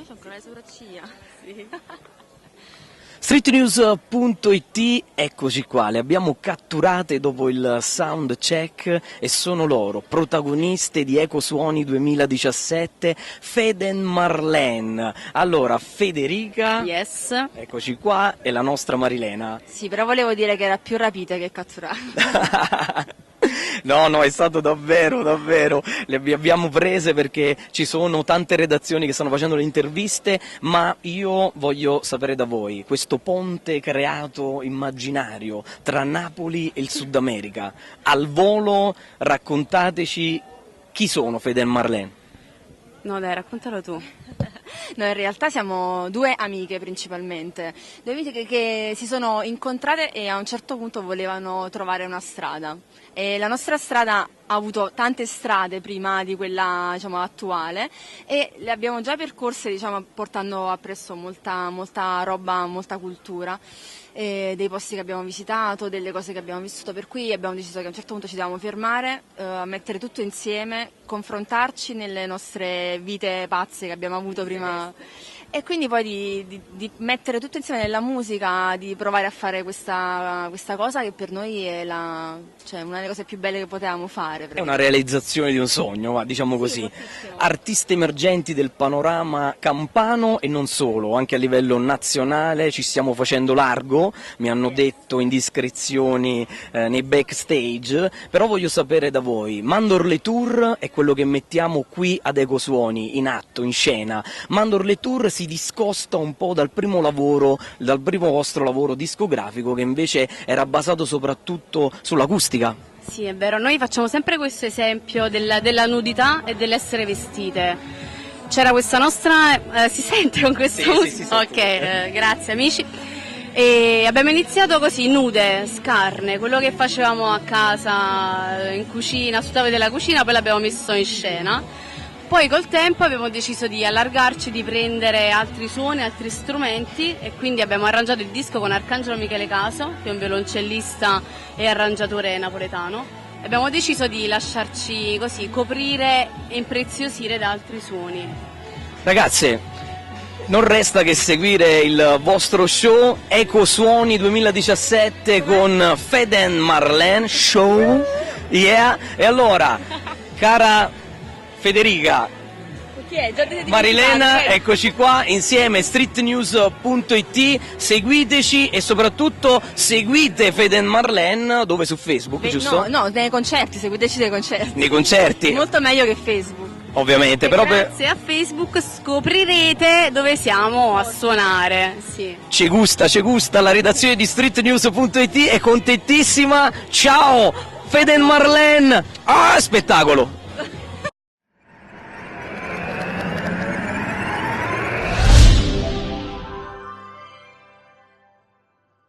c'ho ancora le sopracciglia. Sì. Streetnews.it, eccoci qua, le abbiamo catturate dopo il sound check e sono loro, protagoniste di Ecosuoni 2017, Fede e Marlene. Allora, Federica, Yes. eccoci qua, e la nostra Marilena. Sì, però volevo dire che era più rapita che catturata. No, è stato davvero, le abbiamo prese perché ci sono tante redazioni che stanno facendo le interviste, ma io voglio sapere da voi, questo ponte creato immaginario tra Napoli e il Sud America, al volo raccontateci chi sono Fede e Marlene. No, dai, raccontalo tu. No, in realtà siamo due amiche principalmente, due amiche che si sono incontrate e a un certo punto volevano trovare una strada. E la nostra strada ha avuto tante strade prima di quella, diciamo, attuale, e le abbiamo già percorse, diciamo, portando appresso molta roba, molta cultura, dei posti che abbiamo visitato, delle cose che abbiamo vissuto, per cui abbiamo deciso che a un certo punto ci dobbiamo fermare, mettere tutto insieme, confrontarci nelle nostre vite pazze che abbiamo avuto prima, e quindi poi di mettere tutto insieme nella musica, di provare a fare questa cosa che per noi è cioè una delle cose più belle che potevamo fare. È una realizzazione di un sogno, diciamo così. Moltissimo. Artisti emergenti del panorama campano e non solo, anche a livello nazionale ci stiamo facendo largo, mi hanno detto indiscrezioni nei backstage, però voglio sapere da voi, Mandorle Tour è quello che mettiamo qui ad Ecosuoni, in atto, in scena. Mandorle Tour si discosta un po' dal primo vostro lavoro discografico, che invece era basato soprattutto sull'acustica. Sì, è vero, noi facciamo sempre questo esempio della nudità e dell'essere vestite. C'era questa nostra... si sente con questo? Sì, Ok, grazie amici. E abbiamo iniziato così, nude, scarne, quello che facevamo a casa, in cucina, sul tavolo della cucina, poi l'abbiamo messo in scena. Poi col tempo abbiamo deciso di allargarci, di prendere altri suoni, altri strumenti, e quindi abbiamo arrangiato il disco con Arcangelo Michele Caso, che è un violoncellista e arrangiatore napoletano. Abbiamo deciso di lasciarci così coprire e impreziosire da altri suoni. Ragazze, non resta che seguire il vostro show Ecosuoni 2017 con Fede e Marlene Show. Yeah. E allora, cara Federica, Marilena, eccoci qua insieme, streetnews.it, seguiteci e soprattutto seguite Fede e Marlene, dove, su Facebook, giusto? No, nei concerti, seguiteci nei concerti. Nei concerti? Molto meglio che Facebook. Ovviamente, E però grazie a Facebook scoprirete dove siamo a suonare. Sì. ci gusta, la redazione di streetnews.it è contentissima. Ciao Fede e Marlene, spettacolo!